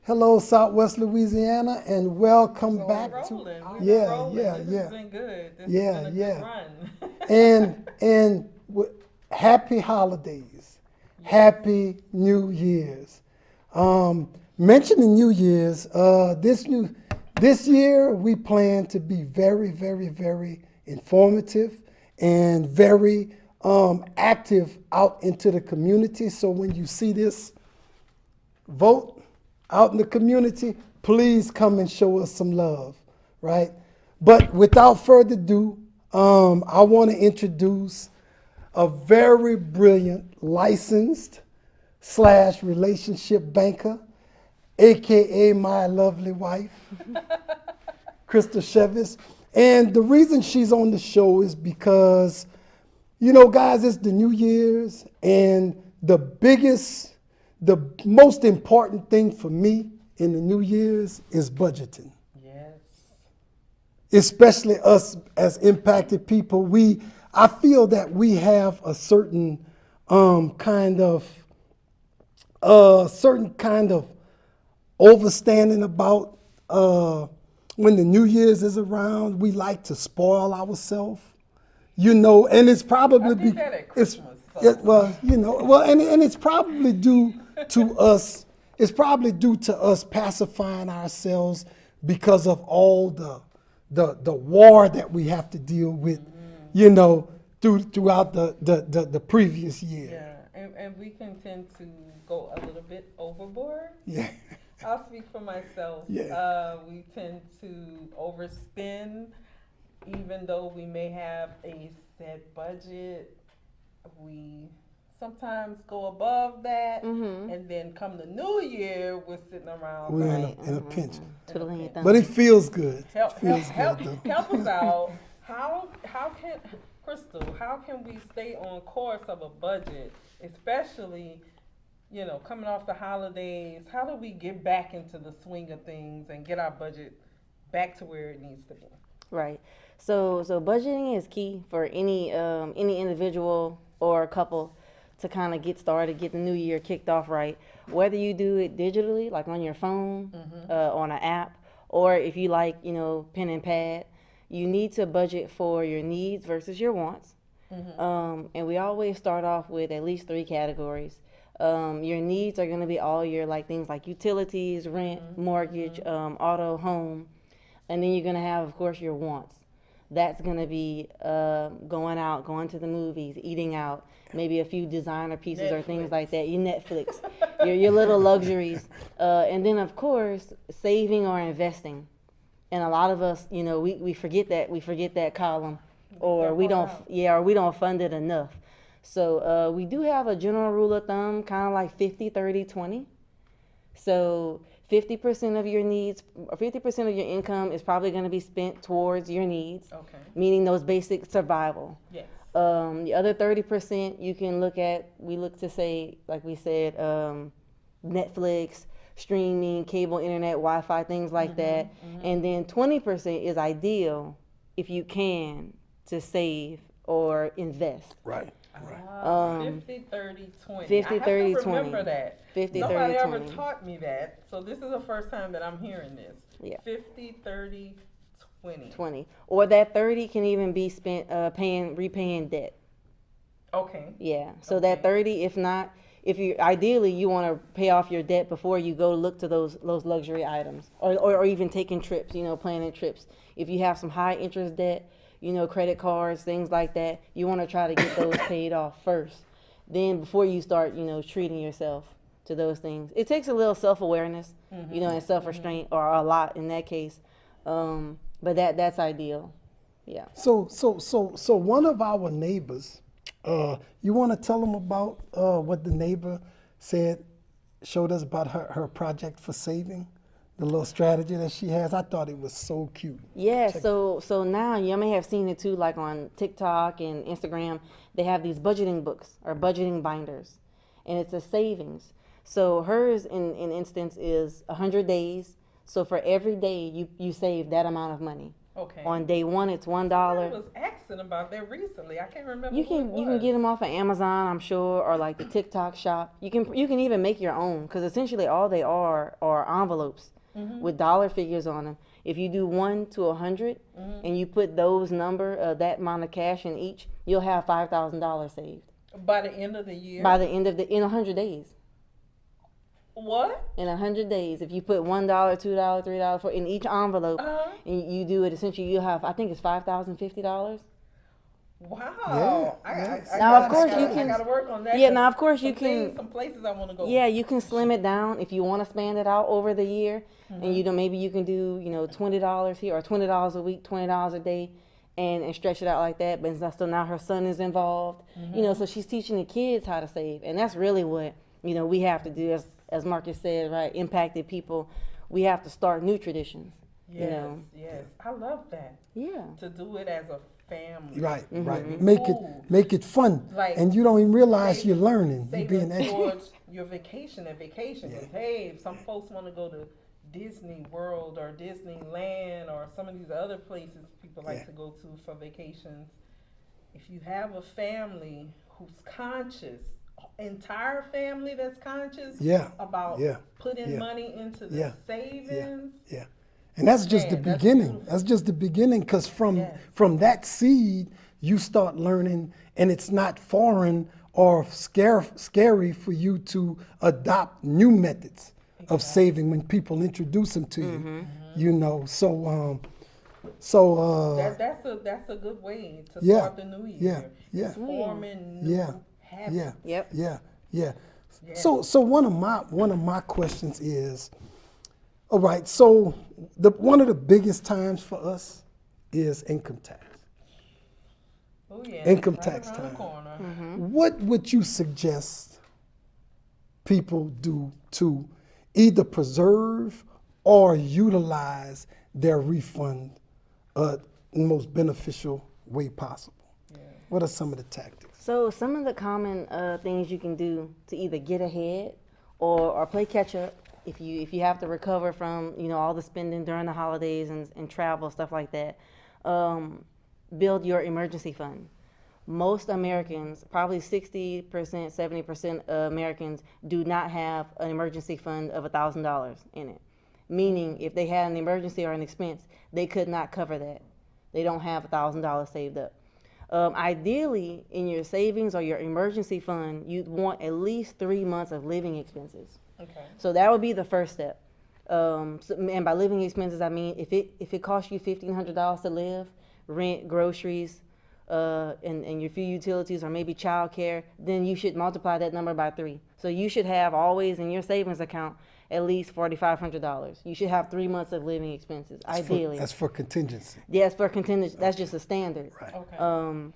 Hello, Southwest Louisiana, and welcome back to This has been good. This has been a good run. and happy holidays, happy New Year's. Mentioning New Year's, this year we plan to be very, very, very informative and very active out into the community. So when you see this, vote out in the community, please come and show us some love, right? But without further ado, I want to introduce a very brilliant licensed / relationship banker, AKA my lovely wife, Krista Chevis. And the reason she's on the show is because, you know, guys, it's the New Year's, and the most important thing for me in the New Year's is budgeting. Yes. Especially us as impacted people, I feel that we have a certain kind of overstanding about when the New Year's is around. We like to spoil ourselves, you know, and it's probably and it's probably due to us. It's probably due to us pacifying ourselves because of all the war that we have to deal with, you know, throughout the previous year. Yeah, and we can tend to go a little bit overboard. Yeah. I'll speak for myself. Yeah. We tend to overspend, even though we may have a set budget. We sometimes go above that, and then come the new year, we're sitting around. We're in a pinch. Twiddling your thumbs. But it feels good. Help us out. How can, Crystal, how can we stay on course of a budget, especially, you know, coming off the holidays? How do we get back into the swing of things and get our budget back to where it needs to be? Right. So budgeting is key for any individual or a couple to kind of get started, get the new year kicked off right. Whether you do it digitally, like on your phone, on an app, or if you like, you know, pen and pad, you need to budget for your needs versus your wants. And we always start off with at least 3 categories. Your needs are going to be all your things like utilities, rent, mortgage, auto, home, and then you're going to have, of course, your wants. That's going to be going out, going to the movies, eating out, maybe a few designer pieces or things like that. Your Netflix, your little luxuries. And then, of course, saving or investing. And a lot of us, you know, we forget that column, or we don't fund it enough. So we do have a general rule of thumb, kind of like 50, 30, 20. So 50% of your needs, or 50% of your income is probably going to be spent towards your needs, meaning those basic survival. Yes. The other 30% you can look at, we look to say, like we said, Netflix, streaming, cable, internet, Wi-Fi, things like that. And then 20% is ideal if you can to save or invest. Right. 50, 30, 20. 50, 30, I have to 20. remember that. 50, Nobody 30, ever 20. taught me that. So this is the first time that I'm hearing this. Yeah. 50, 30, 20. 20. Or that 30 can even be spent repaying debt. Okay. Yeah. So that 30, if not, if you ideally you want to pay off your debt before you go look to those luxury items, or even taking trips, planning trips. If you have some high interest debt, credit cards, things like that, you want to try to get those paid off first. Then before you start, treating yourself to those things. It takes a little self-awareness, and self-restraint, or a lot in that case. But that's ideal. Yeah. So one of our neighbors, you want to tell them about what the neighbor showed us about her project for saving, the little strategy that she has. I thought it was so cute. Yeah, so now you may have seen it too, like on TikTok and Instagram. They have these budgeting books or budgeting binders, and it's a savings. So hers, in instance, is 100 days. So for every day, you save that amount of money. Okay. On day one, it's $1. I was asking about that recently. I can't remember. You can get them off of Amazon, I'm sure, or like the TikTok shop. You can even make your own, because essentially all they are envelopes with dollar figures on them. If you do 1 to 100 and you put that amount of cash in each, you'll have $5,000 saved by the end of the year. In 100 days. What? In 100 days, if you put $1, $2, $3 in each envelope, and you do it, essentially you'll have, I think it's $5,050. Wow. Yeah. Now, of course, you I can. gotta work on that. Yeah, now of course you can. Some places I want to go. Yeah, you can slim it down if you want to span it out over the year, and maybe you can do $20 here or $20 a week, $20 a day, and stretch it out like that. But so now her son is involved, so she's teaching the kids how to save, and that's really what we have to do, as Marcus said, right? Impacted people, we have to start new traditions. Yes, yes, I love that. Yeah. To do it as a family. Right, right. Make it fun, Like, and you don't even realize you're learning. You're Saving being towards your vacation at vacation. 'Cause, hey, if some folks want to go to Disney World or Disneyland or some of these other places people like to go to for vacations, if you have a family who's conscious, entire family that's conscious about putting money into the savings. Yeah. And that's just the that's beginning. beautiful. That's just the beginning, because from that seed, you start learning, and it's not foreign or scary for you to adopt new methods of saving when people introduce them to you. So that's a good way to start the new year. Yeah. Forming new habits. Yeah. So one of my questions is, all right, so one of the biggest times for us is income tax. Oh yeah. Income right tax around time. the corner. What would you suggest people do to either preserve or utilize their refund in the most beneficial way possible? What are some of the tactics? So some of the common things you can do to either get ahead or play catch up if you have to recover from all the spending during the holidays and travel, stuff like that. Build your emergency fund. Most Americans, probably 60%, 70% of Americans, do not have an emergency fund of $1,000 in it. Meaning, if they had an emergency or an expense, they could not cover that. They don't have $1,000 saved up. Ideally, in your savings or your emergency fund, you'd want at least 3 months of living expenses. Okay. So that would be the first step. And by living expenses, I mean if it costs you $1,500 to live, rent, groceries, and your few utilities or maybe childcare, then you should multiply that number by 3. So you should have always in your savings account at least $4,500. You should have 3 months of living expenses, ideally. That's for contingency. Yes, for contingency. That's just a standard. Right. Okay.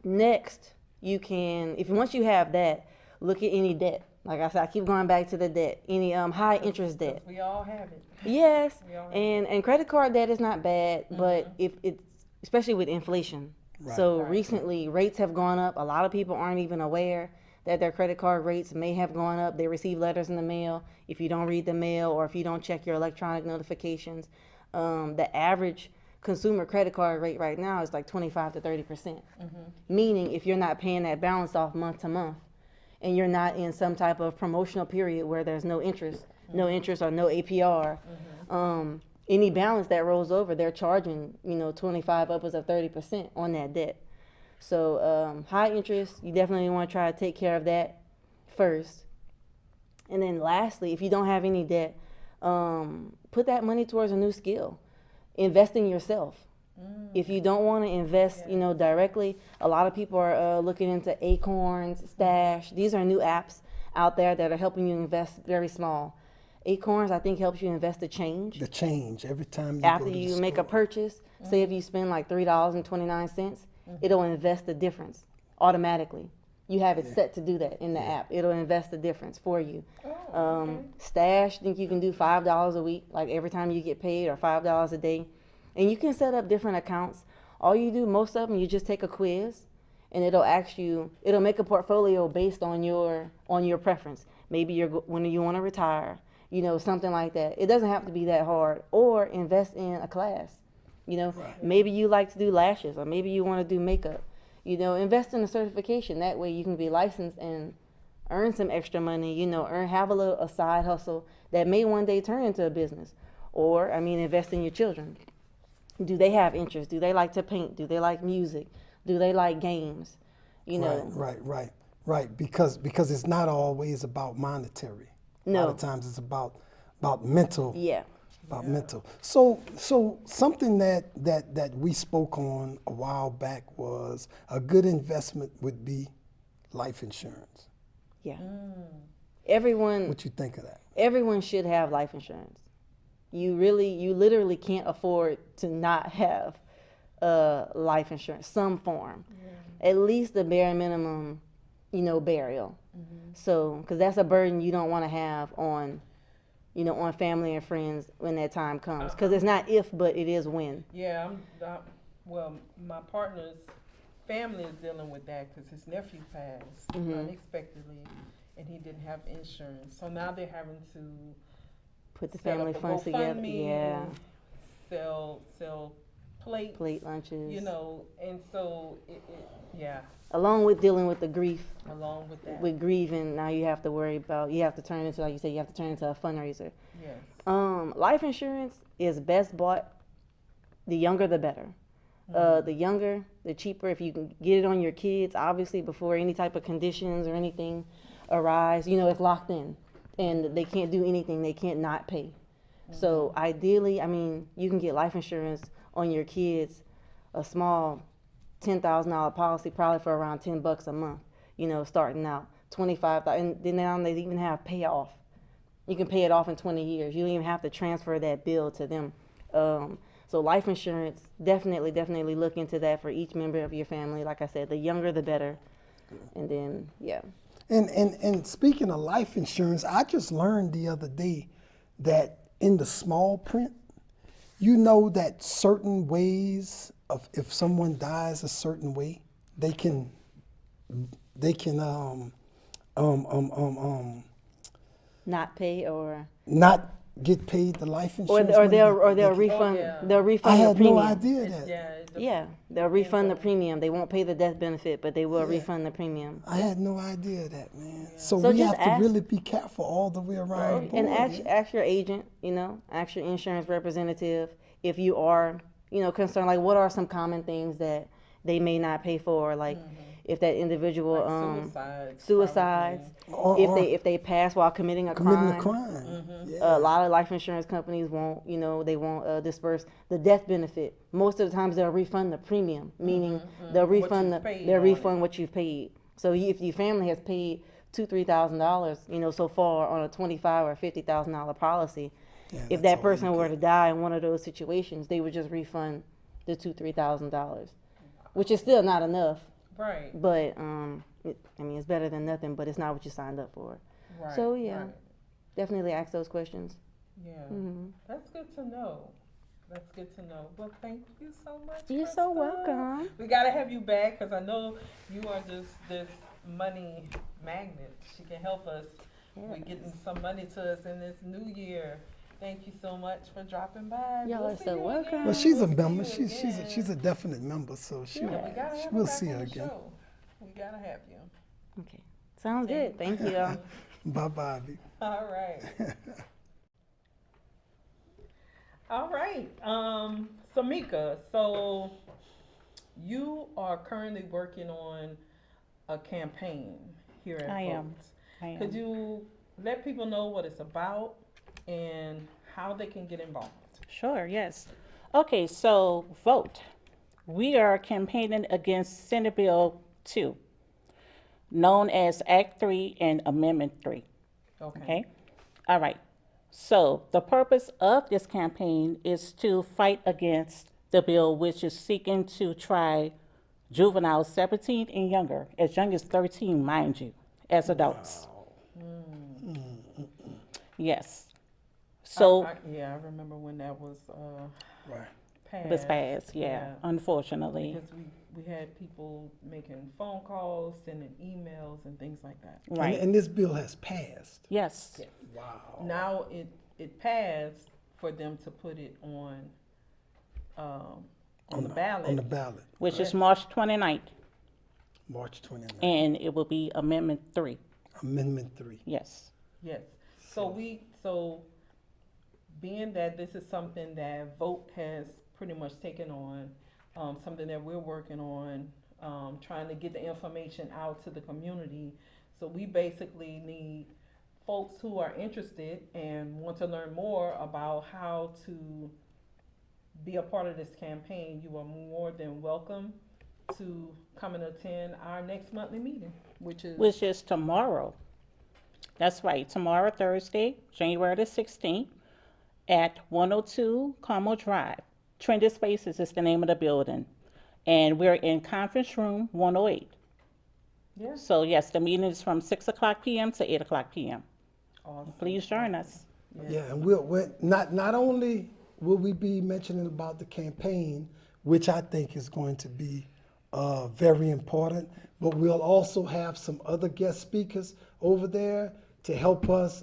Next, once you have that, look at any debt. Like I said, I keep going back to the debt. Any high interest debt. We all have it. Yes, We all have and credit card debt is not bad, but if it's especially with inflation, Right. So Right. recently, rates have gone up. A lot of people aren't even aware that their credit card rates may have gone up. They receive letters in the mail. If you don't read the mail or if you don't check your electronic notifications, the average consumer credit card rate right now is like 25 to 30%. Meaning, if you're not paying that balance off month to month, and you're not in some type of promotional period where there's no interest, or no APR, any balance that rolls over, they're charging 25 upwards of 30% on that debt. So high interest, you definitely want to try to take care of that first. And then lastly, if you don't have any debt, put that money towards a new skill. Invest in yourself. If you don't want to invest, directly, a lot of people are looking into Acorns, Stash. These are new apps out there that are helping you invest very small. Acorns, I think, helps you invest the change. The change every time you After go to you the make a store. purchase, say if you spend like $3.29, it'll invest the difference automatically. You have it set to do that in the app. It'll invest the difference for you. Oh, okay. Stash, think you can do $5 a week, like every time you get paid, or $5 a day. And you can set up different accounts. All you do, most of them, you just take a quiz, and it'll ask you. It'll make a portfolio based on your preference. Maybe when you want to retire, something like that. It doesn't have to be that hard. Or invest in a class. Maybe you like to do lashes, or maybe you want to do makeup. Invest in a certification. That way you can be licensed and earn some extra money. Have a side hustle that may one day turn into a business. Or invest in your children. Do they have interest? Do they like to paint? Do they like music? Do they like games? Right. Because it's not always about monetary. A lot No. of times it's about mental. Yeah. About mental. So something that we spoke on a while back was a good investment would be life insurance. Yeah. Everyone What you think of that? everyone should have life insurance. You literally can't afford to not have life insurance, some form. At least the bare minimum, burial. So, because that's a burden you don't want to have on, on family and friends when that time comes. Because it's not if, but it is when. Yeah, well, my partner's family is dealing with that because his nephew passed unexpectedly, and he didn't have insurance. So now they're having to Put the set family up a funds together. GoFundMe, Yeah. sell plates, Plate lunches. and so yeah, Along with dealing with the grief, along with that, with grieving, now you have to worry about, you have to turn into, like you say, you have to turn into a fundraiser. yes, Life insurance is best bought, the younger the better. The younger, the cheaper. If you can get it on your kids, obviously before any type of conditions or anything arise, it's locked in. And they can't do anything, they can't not pay. So ideally, you can get life insurance on your kids, a small $10,000 policy, probably for around $10 a month, starting out. 25,000, and then now they even have payoff. You can pay it off in 20 years. You don't even have to transfer that bill to them. So life insurance, definitely look into that for each member of your family. Like I said, the younger the better. And then, yeah. And speaking of life insurance, I just learned the other day that in the small print, that certain ways of, if someone dies a certain way, they can Not pay or not get paid the life insurance or money they'll they- refund yeah. they'll I refund the had premium. no idea that. Yeah, they'll refund the premium. They won't pay the death benefit, but they will refund the premium. I had no idea that, man. So, So we just have to ask- really be careful all the way around. the And board, man. ask your agent, ask your insurance representative if you are, concerned. Like, what are some common things that they may not pay for? Like, if that individual suicides, Or- if they pass while committing a committing crime. a crime. Yeah. A lot of life insurance companies won't, they won't disperse the death benefit. Most of the times they'll refund the premium, meaning they'll refund you've paid they'll on refund what you've paid. So if your family has paid $2,000-3,000, so far on a $25,000 or $50,000 policy, Yeah, if that's that all person you were get. to die in one of those situations, they would just refund the $2,000-3,000, which is still not enough. right, But it's better than nothing. But it's not what you signed up for. right. So, yeah. right. Definitely ask those questions. Yeah, hmm that's good to know. That's good to know. Well, thank you so much. You're so Krista. welcome. We gotta have you back because I know you are just this money magnet. She can help us with getting some money to us in this new year. Thank you so much for dropping by. Y'all are see so you welcome. again. Well, she's a We'll see member. you She's again. a definite member, so Yeah, we gotta have her we'll back see on her the again. show. We gotta have you. Okay. Sounds good. Thank you. Bye bye. All right. All right. Samika, so you are currently working on a campaign here at I am. Votes. Could you let people know what it's about and how they can get involved? Sure, yes. Okay, so vote. We are campaigning against Senate Bill 2, known as Act 3 and Amendment 3. Okay? All right. So the purpose of this campaign is to fight against the bill which is seeking to try juveniles 17 and younger, as young as 13, mind you, as adults. Yes. So Yeah, I remember when that was Right. passed. it was passed, yeah, unfortunately. Because we had people making phone calls, sending emails, and things like that. Right. And this bill has passed. Yes. Wow. Now it passed for them to put it on the ballot. On the ballot, Which is March 29th, March 29th. and it will be Amendment 3. Amendment 3. Yes. Yes. So being that this is something that Vote has pretty much taken on, something that we're working on, trying to get the information out to the community. So we basically need folks who are interested and want to learn more about how to be a part of this campaign. You are more than welcome to come and attend our next monthly meeting, which is tomorrow. That's right, tomorrow, Thursday, January the 16th, at 102 Carmel Drive. Trended Spaces is the name of the building. And we're in Conference Room 108. yeah, So yes, the meeting is from 6 o'clock p.m. to 8 o'clock p.m. awesome. Please join us. Yeah, and we're not only will we be mentioning about the campaign, which I think is going to be very important, but we'll also have some other guest speakers over there to help us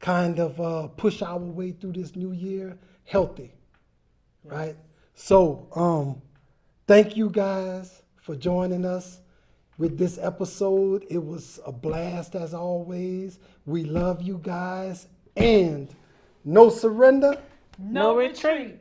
kind of push our way through this new year healthy, right? So thank you guys for joining us with this episode. It was a blast as always. We love you guys, and no surrender. No retreat.